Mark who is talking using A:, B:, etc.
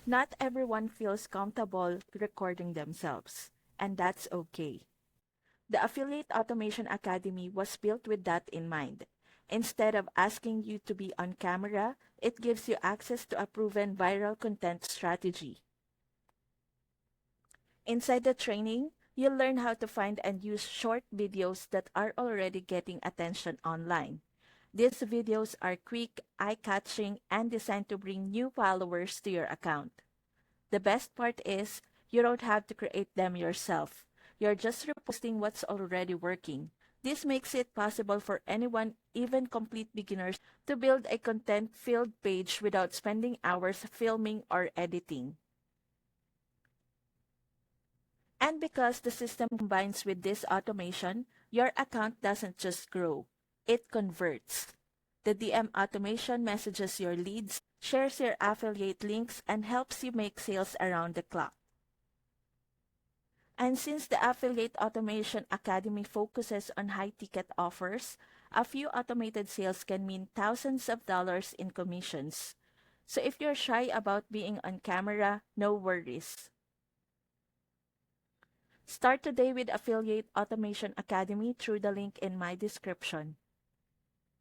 A: Not everyone feels comfortable recording themselves, and that's okay. The Affiliate Automation Academy was built with that in mind. Instead of asking you to be on camera, it gives you access to a proven viral content strategy. Inside the training, you'll learn how to find and use short videos that are already getting attention online. These videos are quick, eye-catching, and designed to bring new followers to your account. The best part is, you don't have to create them yourself. You're just reposting what's already working. This makes it possible for anyone, even complete beginners, to build a content-filled page without spending hours filming or editing. And because the system combines with this automation, your account doesn't just grow, it converts. The DM automation messages your leads, shares your affiliate links, and helps you make sales around the clock. And since the Affiliate Automation Academy focuses on high-ticket offers, a few automated sales can mean thousands of dollars in commissions. So if you're shy about being on camera, no worries. Start today with Affiliate Automation Academy through the link in my description.